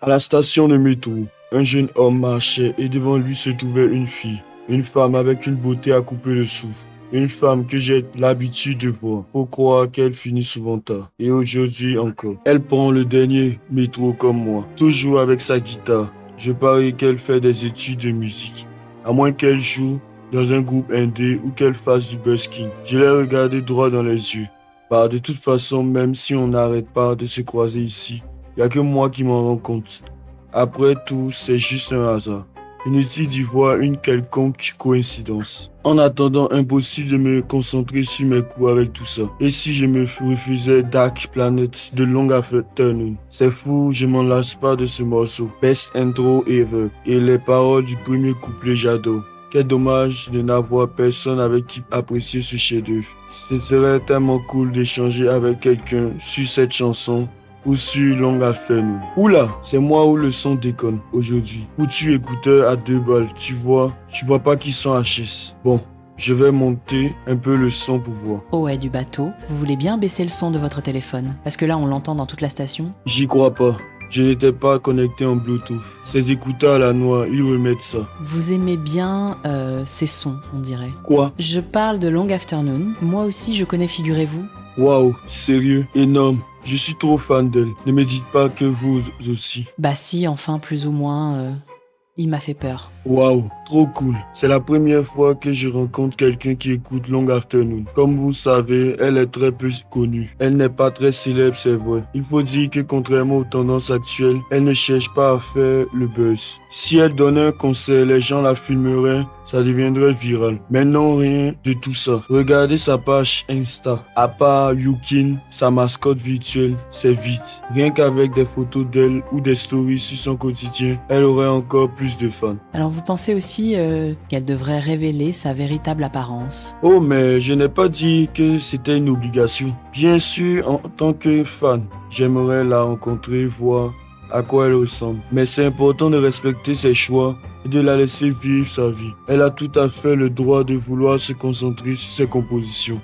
À la station de métro, un jeune homme marchait et devant lui se trouvait une fille, une femme avec une beauté à couper le souffle. Une femme que j'ai l'habitude de voir pour croire qu'elle finit souvent tard. Et aujourd'hui encore. Elle prend le dernier métro comme moi, toujours avec sa guitare. Je parie qu'elle fait des études de musique. À moins qu'elle joue dans un groupe indé ou qu'elle fasse du busking. Je l'ai regardé droit dans les yeux. Bah, de toute façon, même si on n'arrête pas de se croiser ici, il n'y a que moi qui m'en rends compte. Après tout, c'est juste un hasard. Inutile d'y voir une quelconque coïncidence. En attendant, impossible de me concentrer sur mes coups avec tout ça. Et si je me refusais Dark Planet de Long Afternoon? C'est fou, je m'en lasse pas de ce morceau. Best intro ever. Et les paroles du premier couplet, j'adore. Quel dommage de n'avoir personne avec qui apprécier ce chef-d'œuvre. Ce serait tellement cool d'échanger avec quelqu'un sur cette chanson ou sur Long Afternoon. Oula, c'est moi où le son déconne aujourd'hui. Ou tu écouteur à 2 balles, tu vois pas qui sont HS. Bon, je vais monter un peu le son pour voir. Ouais, du bateau, vous voulez bien baisser le son de votre téléphone? Parce que là, on l'entend dans toute la station. J'y crois pas. Je n'étais pas connecté en Bluetooth. Ces écouteurs à la noix, ils remettent ça. Vous aimez bien ces sons, on dirait. Quoi? Je parle de Long Afternoon. Moi aussi, je connais, figurez-vous. Waouh, sérieux, énorme. Je suis trop fan d'elle. Ne me dites pas que vous aussi. Bah si, enfin, plus ou moins, il m'a fait peur. Waouh, trop cool. C'est la première fois que je rencontre quelqu'un qui écoute Long Afternoon. Comme vous savez, elle est très peu connue. Elle n'est pas très célèbre, c'est vrai. Il faut dire que contrairement aux tendances actuelles, elle ne cherche pas à faire le buzz. Si elle donnait un concert, les gens la filmeraient, ça deviendrait viral. Mais non, rien de tout ça. Regardez sa page Insta. À part Yukin, sa mascotte virtuelle, c'est vite. Rien qu'avec des photos d'elle ou des stories sur son quotidien, elle aurait encore plus de fans. Alors vous pensez aussi qu'elle devrait révéler sa véritable apparence? Oh, mais je n'ai pas dit que c'était une obligation. Bien sûr, en tant que fan, j'aimerais la rencontrer, voir à quoi elle ressemble. Mais c'est important de respecter ses choix et de la laisser vivre sa vie. Elle a tout à fait le droit de vouloir se concentrer sur ses compositions.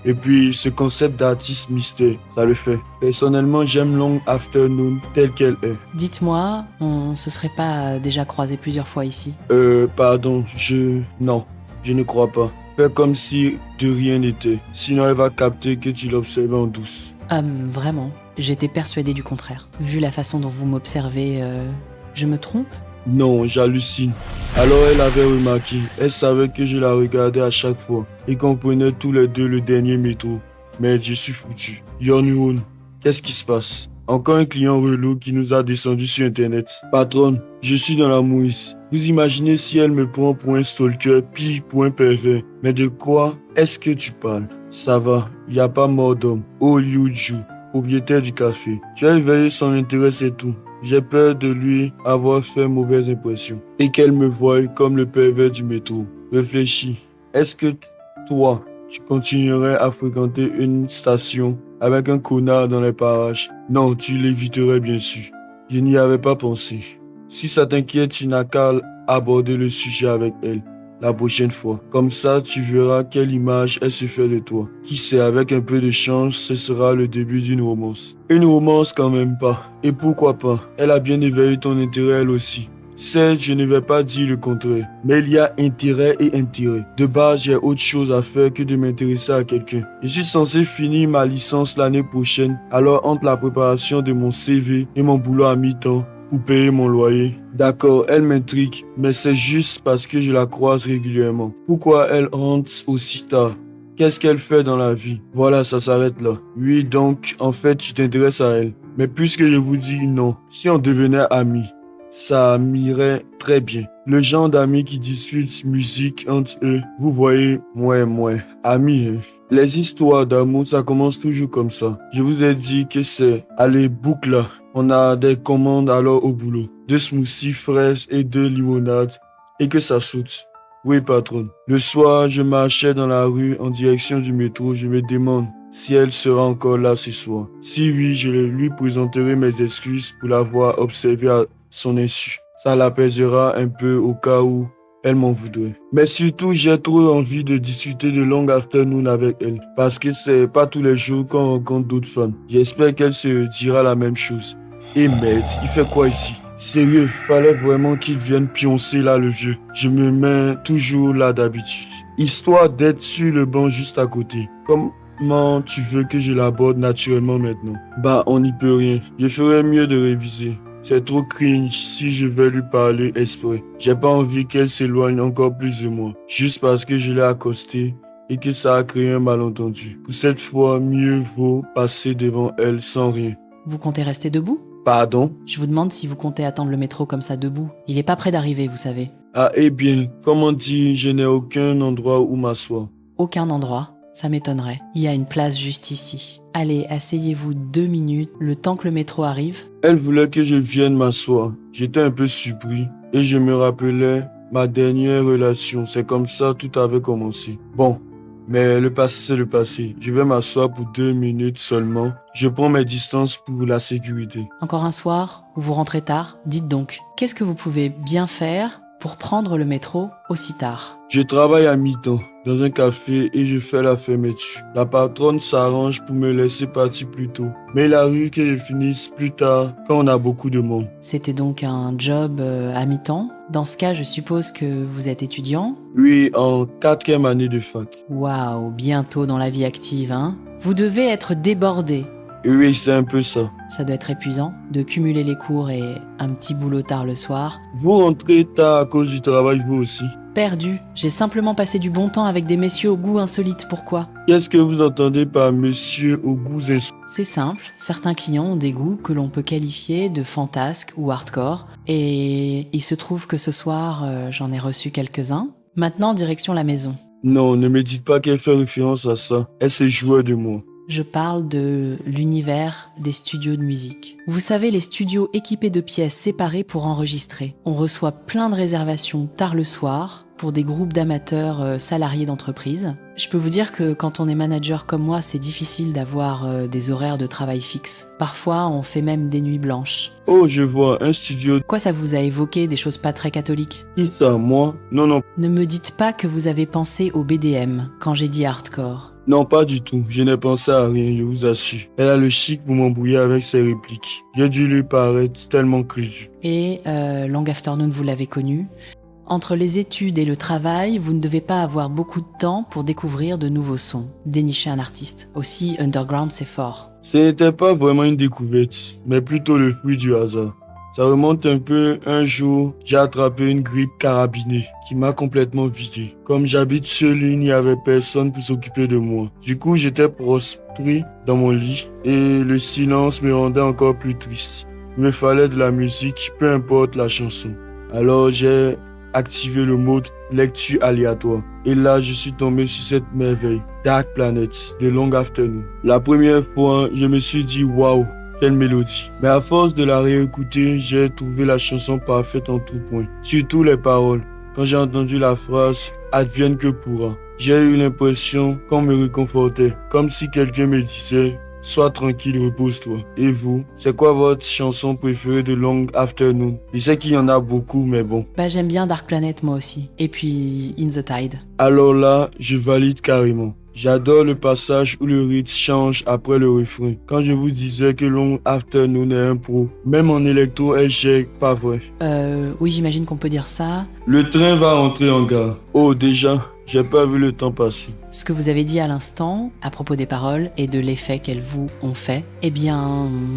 Et puis, ce concept d'artiste mystère, ça le fait. Personnellement, j'aime Long Afternoon telle qu'elle est. Dites-moi, on se serait pas déjà croisé plusieurs fois ici? Pardon, Non, je ne crois pas. Fais comme si de rien n'était. Sinon, elle va capter que tu l'observes en douce. Vraiment, j'étais persuadée du contraire. Vu la façon dont vous m'observez, je me trompe? Non, j'hallucine. Alors elle avait remarqué, elle savait que je la regardais à chaque fois et qu'on prenait tous les deux le dernier métro. Mais je suis foutu. Yorn, qu'est-ce qui se passe? Encore un client relou qui nous a descendu sur internet. Patronne, je suis dans la mouise. Vous imaginez si elle me prend pour un stalker, puis pour un pervers. Mais de quoi est-ce que tu parles? Ça va, y a pas mort d'homme. Oh Yuju, propriétaire du café. Tu as éveillé son intérêt, c'est tout. J'ai peur de lui avoir fait mauvaise impression et qu'elle me voie comme le pervers du métro. Réfléchis. Est-ce que toi, tu continuerais à fréquenter une station avec un connard dans les parages? Non, tu l'éviterais bien sûr. Je n'y avais pas pensé. Si ça t'inquiète, tu n'as qu'à aborder le sujet avec elle la prochaine fois. Comme ça, tu verras quelle image elle se fait de toi. Qui sait, avec un peu de chance, ce sera le début d'une romance. Une romance quand même pas. Et pourquoi pas? Elle a bien éveillé ton intérêt elle aussi. Certes, je ne vais pas dire le contraire, mais il y a intérêt et intérêt. De base, j'ai autre chose à faire que de m'intéresser à quelqu'un. Je suis censé finir ma licence l'année prochaine, alors entre la préparation de mon CV et mon boulot à mi-temps, pour payer mon loyer. D'accord, elle m'intrigue, mais c'est juste parce que je la croise régulièrement. Pourquoi elle rentre aussi tard? Qu'est-ce qu'elle fait dans la vie? Voilà, ça s'arrête là. Oui, donc, en fait, tu t'intéresses à elle. Mais puisque je vous dis non, si on devenait amis, ça m'irait très bien. Le genre d'amis qui discutent musique entre eux, vous voyez, moi, amis, hein. Les histoires d'amour, ça commence toujours comme ça. Je vous ai dit que c'est, allez, boucle là. On a des commandes alors au boulot. 2 smoothies fraîches et 2 limonades. Et que ça saute. Oui, patronne. Le soir, je marchais dans la rue en direction du métro. Je me demande si elle sera encore là ce soir. Si oui, je lui présenterai mes excuses pour l'avoir observée à son insu. Ça l'apaisera un peu au cas où elle m'en voudrait. Mais surtout, j'ai trop envie de discuter de Long Afternoon avec elle. Parce que c'est pas tous les jours qu'on rencontre d'autres fans. J'espère qu'elle se dira la même chose. Et merde, il fait quoi ici? Sérieux, fallait vraiment qu'il vienne pioncer là le vieux. Je me mets toujours là d'habitude. Histoire d'être sur le banc juste à côté. Comment tu veux que je l'aborde naturellement maintenant? Bah, on n'y peut rien. Je ferais mieux de réviser. C'est trop cringe si je vais lui parler exprès. J'ai pas envie qu'elle s'éloigne encore plus de moi. Juste parce que je l'ai accostée et que ça a créé un malentendu. Pour cette fois, mieux vaut passer devant elle sans rien. Vous comptez rester debout? Pardon? Je vous demande si vous comptez attendre le métro comme ça debout. Il est pas près d'arriver, vous savez. Ah, eh bien, comme on dit, je n'ai aucun endroit où m'asseoir. Aucun endroit, ça m'étonnerait. Il y a une place juste ici. Allez, asseyez-vous 2 minutes, le temps que le métro arrive. Elle voulait que je vienne m'asseoir. J'étais un peu surpris et je me rappelais ma dernière relation. C'est comme ça tout avait commencé. Bon, mais le passé c'est le passé. Je vais m'asseoir pour 2 minutes seulement. Je prends mes distances pour la sécurité. Encore un soir, où vous rentrez tard, dites donc, qu'est-ce que vous pouvez bien faire pour prendre le métro aussi tard? Je travaille à mi-temps dans un café et je fais la fermeture. La patronne s'arrange pour me laisser partir plus tôt. Mais il arrive que je finisse plus tard quand on a beaucoup de monde. C'était donc un job à mi-temps. Dans ce cas, je suppose que vous êtes étudiant. Oui, en 4e année de fac. Waouh, bientôt dans la vie active, hein? Vous devez être débordé. Oui, c'est un peu ça. Ça doit être épuisant de cumuler les cours et un petit boulot tard le soir. Vous rentrez tard à cause du travail, vous aussi. Perdu. J'ai simplement passé du bon temps avec des messieurs au goût insolite. Pourquoi? Qu'est-ce que vous entendez par monsieur au goût insolites? C'est simple. Certains clients ont des goûts que l'on peut qualifier de fantasques ou hardcore. Et il se trouve que ce soir, j'en ai reçu quelques-uns. Maintenant, direction la maison. Non, ne me dites pas qu'elle fait référence à ça. Elle se jouait de moi. Je parle de l'univers des studios de musique. Vous savez, les studios équipés de pièces séparées pour enregistrer. On reçoit plein de réservations tard le soir pour des groupes d'amateurs salariés d'entreprise. Je peux vous dire que quand on est manager comme moi, c'est difficile d'avoir des horaires de travail fixes. Parfois, on fait même des nuits blanches. Oh, je vois, un studio. Quoi, ça vous a évoqué des choses pas très catholiques? Qui ça, moi? Non, non. Ne me dites pas que vous avez pensé au BDM quand j'ai dit hardcore. Non, pas du tout. Je n'ai pensé à rien, je vous assure. Elle a le chic pour m'embrouiller avec ses répliques. J'ai dû lui paraître tellement crédule. Et Long Afternoon, vous l'avez connu. Entre les études et le travail, vous ne devez pas avoir beaucoup de temps pour découvrir de nouveaux sons, dénicher un artiste. Aussi, underground, c'est fort. Ce n'était pas vraiment une découverte, mais plutôt le fruit du hasard. Ça remonte un peu, un jour, j'ai attrapé une grippe carabinée qui m'a complètement vidé. Comme j'habite seul, il n'y avait personne pour s'occuper de moi. Du coup, j'étais prostré dans mon lit et le silence me rendait encore plus triste. Il me fallait de la musique, peu importe la chanson. Alors j'ai activé le mode lecture aléatoire. Et là, je suis tombé sur cette merveille, Dark Planet, de Long Afternoon. La première fois, je me suis dit, waouh, quelle mélodie. Mais à force de la réécouter, j'ai trouvé la chanson parfaite en tout point. Surtout les paroles. Quand j'ai entendu la phrase « Advienne que pourra », j'ai eu l'impression qu'on me réconfortait. Comme si quelqu'un me disait « Sois tranquille, repose-toi ». Et vous, c'est quoi votre chanson préférée de Long Afternoon? Je sais qu'il y en a beaucoup, mais bon. J'aime bien Dark Planet moi aussi. Et puis In the Tide. Alors là, je valide carrément. J'adore le passage où le rythme change après le refrain. Quand je vous disais que Long Afternoon est un pro, même en électro, elle gère, pas vrai. Oui, j'imagine qu'on peut dire ça. Le train va rentrer en gare. Oh, déjà, j'ai pas vu le temps passer. Ce que vous avez dit à l'instant, à propos des paroles et de l'effet qu'elles vous ont fait, eh bien,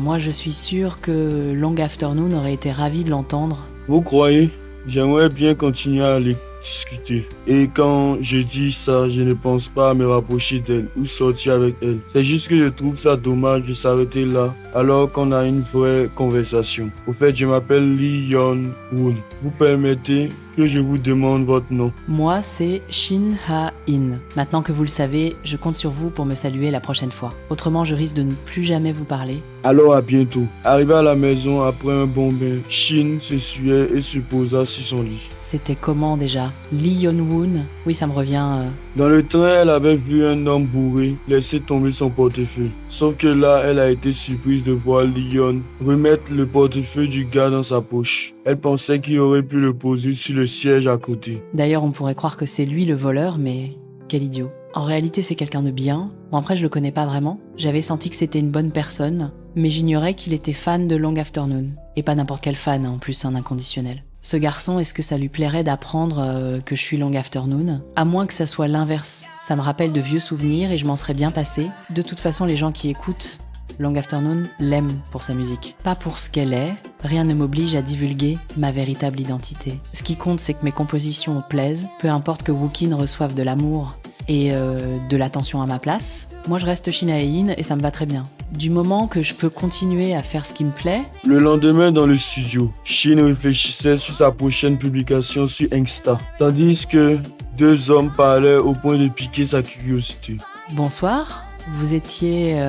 moi je suis sûre que Long Afternoon aurait été ravi de l'entendre. Vous croyez? J'aimerais bien continuer à les discuter. Et quand je dis ça, je ne pense pas à me rapprocher d'elle ou sortir avec elle. C'est juste que je trouve ça dommage de s'arrêter là alors qu'on a une vraie conversation. Au fait, je m'appelle Lee Yeon-woon. Vous permettez que je vous demande votre nom? Moi, c'est Shin Ha-in. Maintenant que vous le savez, je compte sur vous pour me saluer la prochaine fois. Autrement, je risque de ne plus jamais vous parler. Alors à bientôt. Arrivé à la maison après un bon bain, Shin s'essuyait et se posa sur son lit. C'était comment déjà? Lee Yeon-woon? Oui, ça me revient. Dans le train, elle avait vu un homme bourré laisser tomber son portefeuille. Sauf que là, elle a été surprise de voir Leon remettre le portefeuille du gars dans sa poche. Elle pensait qu'il aurait pu le poser sur le siège à côté. D'ailleurs, on pourrait croire que c'est lui le voleur, mais quel idiot. En réalité, c'est quelqu'un de bien. Bon, après, je le connais pas vraiment. J'avais senti que c'était une bonne personne, mais j'ignorais qu'il était fan de Long Afternoon. Et pas n'importe quel fan, en plus un inconditionnel. Ce garçon, est-ce que ça lui plairait d'apprendre que je suis Long Afternoon? À moins que ça soit l'inverse. Ça me rappelle de vieux souvenirs et je m'en serais bien passé. De toute façon, les gens qui écoutent Long Afternoon l'aiment pour sa musique. Pas pour ce qu'elle est, rien ne m'oblige à divulguer ma véritable identité. Ce qui compte, c'est que mes compositions plaisent, peu importe que Wookin reçoive de l'amour et de l'attention à ma place. Moi, je reste Shinae-in et ça me va très bien. Du moment que je peux continuer à faire ce qui me plaît. Le lendemain, dans le studio, Shin réfléchissait sur sa prochaine publication sur Insta, tandis que deux hommes parlaient au point de piquer sa curiosité. Bonsoir, vous étiez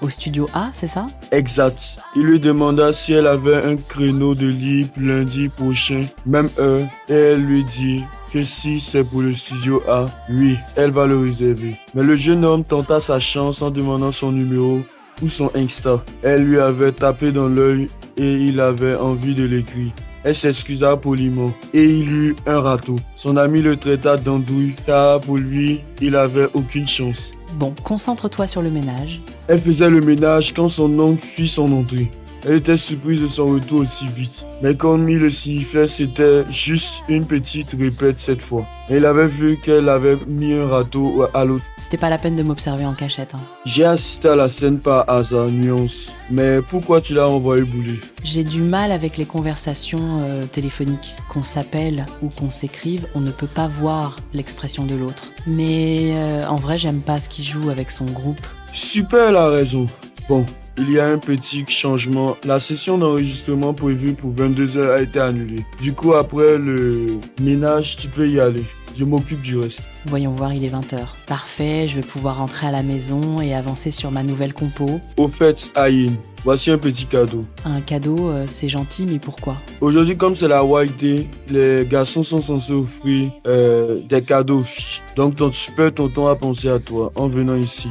au studio A, c'est ça? Exact. Il lui demanda si elle avait un créneau de libre lundi prochain, même heure, et elle lui dit que si c'est pour le studio A, oui, elle va le réserver. Mais le jeune homme tenta sa chance en demandant son numéro ou son Insta. Elle lui avait tapé dans l'œil et il avait envie de l'écrire. Elle s'excusa poliment et il eut un râteau. Son ami le traita d'andouille car pour lui, il avait aucune chance. Bon, concentre-toi sur le ménage. Elle faisait le ménage quand son oncle fit son entrée. Elle était surprise de son retour aussi vite. Mais comme il le signifiait, c'était juste une petite répète cette fois. Elle avait vu qu'elle avait mis un râteau à l'autre. C'était pas la peine de m'observer en cachette. J'ai assisté à la scène par hasard, nuance. Mais pourquoi tu l'as envoyé bouler? J'ai du mal avec les conversations téléphoniques. Qu'on s'appelle ou qu'on s'écrive, on ne peut pas voir l'expression de l'autre. Mais en vrai, j'aime pas ce qu'il joue avec son groupe. Super, elle a raison. Bon. Il y a un petit changement. La session d'enregistrement prévue pour 22h a été annulée. Du coup, après le ménage, tu peux y aller. Je m'occupe du reste. Voyons voir, il est 20h. Parfait, je vais pouvoir rentrer à la maison et avancer sur ma nouvelle compo. Au fait, Aïn, voici un petit cadeau. Un cadeau, c'est gentil, mais pourquoi? Aujourd'hui, comme c'est la White Day, les garçons sont censés offrir des cadeaux aux filles. Donc ton super tonton a pensé à toi en venant ici.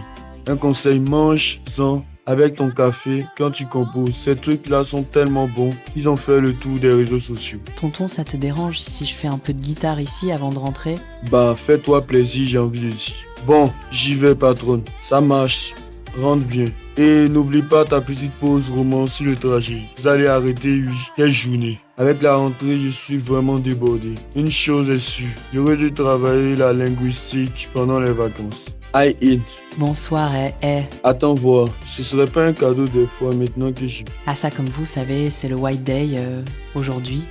Un conseil, mange-en avec ton café quand tu composes. Ces trucs-là sont tellement bons qu'ils ont fait le tour des réseaux sociaux. Tonton, ça te dérange si je fais un peu de guitare ici avant de rentrer? Bah, fais-toi plaisir, j'ai envie de dire. Bon, j'y vais, patronne. Ça marche. Rentre bien. Et n'oublie pas ta petite pause romance sur le trajet. Vous allez arrêter, oui. Quelle journée. Avec la rentrée, je suis vraiment débordé. Une chose est sûre, j'aurais dû travailler la linguistique pendant les vacances. Aïn. Bonsoir, Attends voir, ce serait pas un cadeau des fois maintenant que j'y... Ah ça, comme vous savez, c'est le White Day aujourd'hui.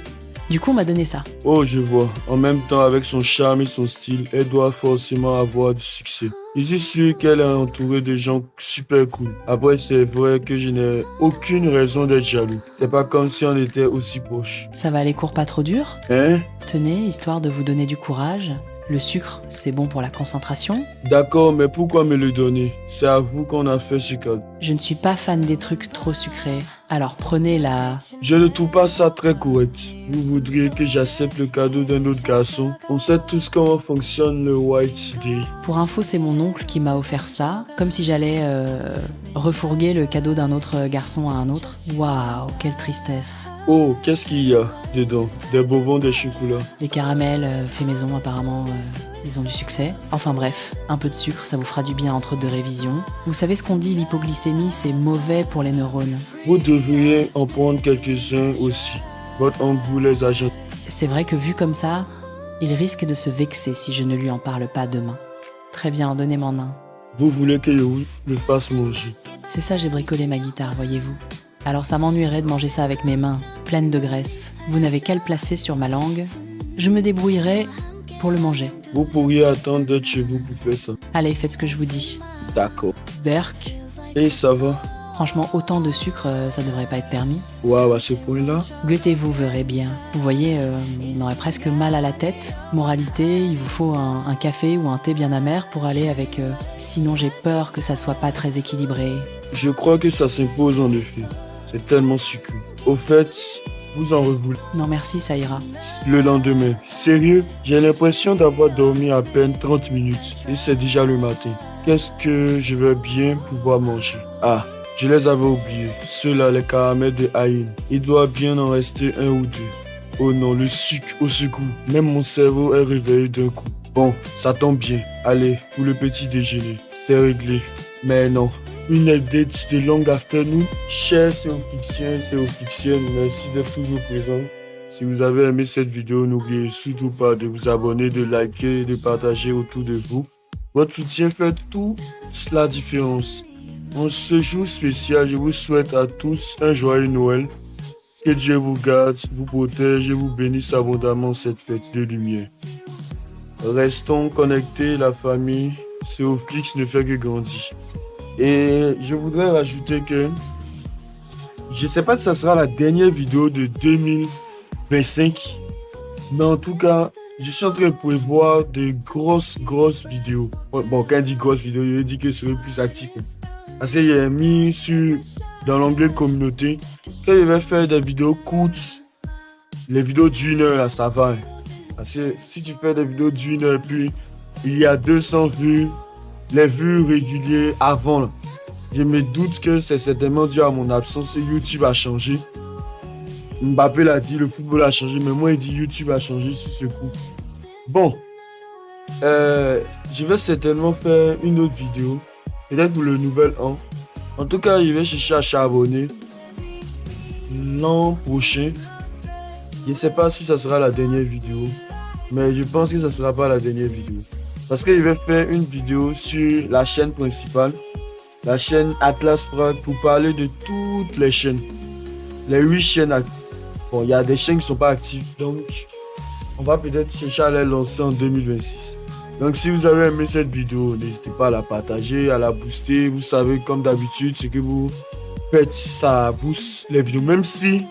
Du coup, on m'a donné ça. Oh, je vois. En même temps, avec son charme et son style, elle doit forcément avoir du succès. Je suis sûr qu'elle est entourée de gens super cool. Après, c'est vrai que je n'ai aucune raison d'être jaloux. C'est pas comme si on était aussi proches. Ça va, les cours pas trop durs? Hein? Tenez, histoire de vous donner du courage. Le sucre, c'est bon pour la concentration. D'accord, mais pourquoi me le donner? C'est à vous qu'on a fait ce cadeau. Je ne suis pas fan des trucs trop sucrés. Alors prenez la... Je ne trouve pas ça très correct. Vous voudriez que j'accepte le cadeau d'un autre garçon? On sait tous comment fonctionne le White Day. Pour info, c'est mon oncle qui m'a offert ça, comme si j'allais refourguer le cadeau d'un autre garçon à un autre. Waouh, quelle tristesse. Oh, qu'est-ce qu'il y a dedans? Des bonbons, des chocolats. Les caramels faits maison, apparemment, ils ont du succès. Enfin bref, un peu de sucre, ça vous fera du bien entre deux révisions. Vous savez ce qu'on dit, l'hypoglycémie, c'est mauvais pour les neurones. Vous devriez en prendre quelques-uns aussi. Votre oncle vous les agents. C'est vrai que vu comme ça, il risque de se vexer si je ne lui en parle pas demain. Très bien, donnez-moi un. Vous voulez que je vous le fasse manger? C'est ça, j'ai bricolé ma guitare, voyez-vous. Alors ça m'ennuierait de manger ça avec mes mains, pleines de graisse. Vous n'avez qu'à le placer sur ma langue. Je me débrouillerai pour le manger. Vous pourriez attendre d'être chez vous pour faire ça. Allez, faites ce que je vous dis. D'accord. Berk, Et ça va? franchement, autant de sucre, ça devrait pas être permis. Waouh, à ce point-là? Goûtez-vous, verrez bien. Vous voyez, on aurait presque mal à la tête. Moralité, il vous faut un café ou un thé bien amer pour aller avec... Sinon, j'ai peur que ça soit pas très équilibré. Je crois que ça s'impose en effet. C'est tellement sucré. Au fait, vous en revoulez. Non merci, ça ira. Le lendemain, sérieux, j'ai l'impression d'avoir dormi à peine 30 minutes et c'est déjà le matin. Qu'est-ce que je vais bien pouvoir manger? Ah, je les avais oubliés. Ceux-là, les caramels de Aïn. Il doit bien en rester un ou deux. Oh non, le sucre au secours. Même mon cerveau est réveillé d'un coup. Bon, ça tombe bien. Allez, pour le petit déjeuner. C'est réglé. Mais non, une update de Long Afternoon. Chers Céoflixiens, merci d'être toujours présents. Si vous avez aimé cette vidéo, n'oubliez surtout pas de vous abonner, de liker, de partager autour de vous. Votre soutien fait toute la différence. En ce jour spécial, je vous souhaite à tous un joyeux Noël. Que Dieu vous garde, vous protège et vous bénisse abondamment cette fête de lumière. Restons connectés, la famille. Céoflix ne fait que grandir. Et je voudrais rajouter que je ne sais pas si ça sera la dernière vidéo de 2025, mais en tout cas, je suis en train de prévoir de grosses vidéos. Bon, quand je dis grosses vidéos, je dis que je serai plus actif. Parce que j'ai mis dans l'onglet communauté, quand je vais faire des vidéos courtes, les vidéos d'1 heure, là, ça va. Parce que si tu fais des vidéos d'1 heure, puis il y a 200 vues, les vues régulières avant, là, je me doute que c'est certainement dû à mon absence et YouTube a changé. Mbappé l'a dit, le football a changé, mais moi il dit YouTube a changé sur ce coup. Bon, je vais certainement faire une autre vidéo, peut-être pour le nouvel an. En tout cas, je vais chercher à charbonner l'an prochain. Je ne sais pas si ça sera la dernière vidéo, mais je pense que ça ne sera pas la dernière vidéo. Parce que je vais faire une vidéo sur la chaîne principale, la chaîne Atlas Prague, pour parler de toutes les chaînes. Les 8 chaînes actives. Bon, il y a des chaînes qui ne sont pas actives, donc on va peut-être chercher à les lancer en 2026. Donc si vous avez aimé cette vidéo, n'hésitez pas à la partager, à la booster. Vous savez, comme d'habitude, ce que vous faites, ça booste les vidéos. Même si,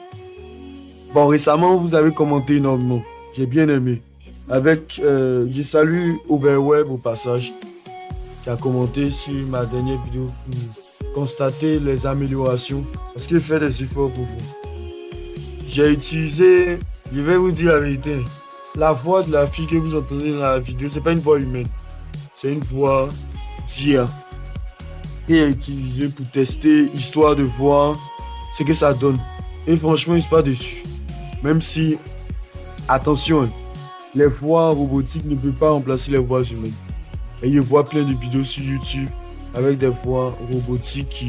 bon, récemment, vous avez commenté énormément. J'ai bien aimé. Je salue Overweb au passage, qui a commenté sur ma dernière vidéo pour constater les améliorations, parce qu'il fait des efforts pour vous. J'ai utilisé, je vais vous dire la vérité, la voix de la fille que vous entendez dans la vidéo, c'est pas une voix humaine, c'est une voix d'IA. Et j'ai utilisé pour tester, histoire de voir ce que ça donne. Et franchement, je ne suis pas déçu. Même si, attention, hein, les voix robotiques ne peuvent pas remplacer les voix humaines. Et je vois plein de vidéos sur YouTube avec des voix robotiques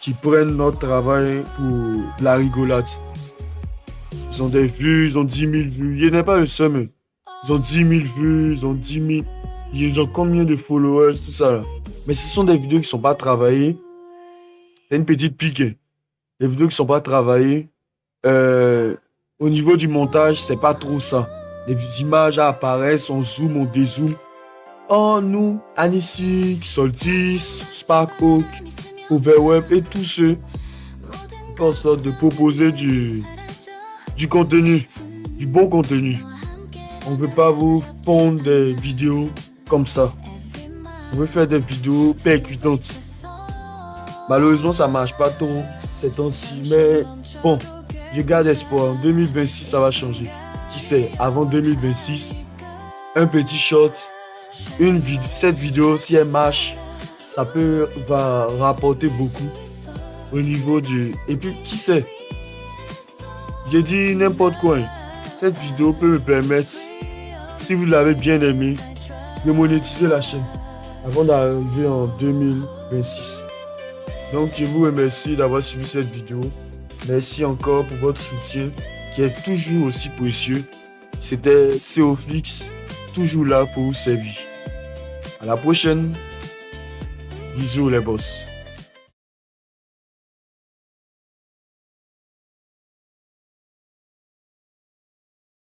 qui prennent notre travail pour la rigolade. Ils ont des vues, ils ont 10 000 vues. Je n'ai pas le seum. Ils ont 10 000 vues, ils ont 10 000... Ils ont combien de followers, tout ça là. Mais ce sont des vidéos qui ne sont pas travaillées. C'est une petite pique. Hein. Les vidéos qui ne sont pas travaillées. Au niveau du montage, c'est pas trop ça. Les images apparaissent, on zoom, on dézoome. Oh, nous, Anisik, Soltis, Sparkhawk, Overweb et tous ceux qui font en sorte de proposer du contenu, du bon contenu. On ne veut pas vous pondre des vidéos comme ça. On veut faire des vidéos percutantes. Malheureusement, ça ne marche pas trop ces temps-ci. Mais bon, je garde espoir. En 2026, ça va changer. Qui sait, avant 2026, un petit short, cette vidéo, si elle marche, ça va rapporter beaucoup au niveau du... Et puis, qui sait, j'ai dit n'importe quoi. Cette vidéo peut me permettre, si vous l'avez bien aimé, de monétiser la chaîne avant d'arriver en 2026. Donc, je vous remercie d'avoir suivi cette vidéo. Merci encore pour votre soutien qui est toujours aussi précieux. C'était Céoflix, toujours là pour vous servir. À la prochaine. Bisous les boss.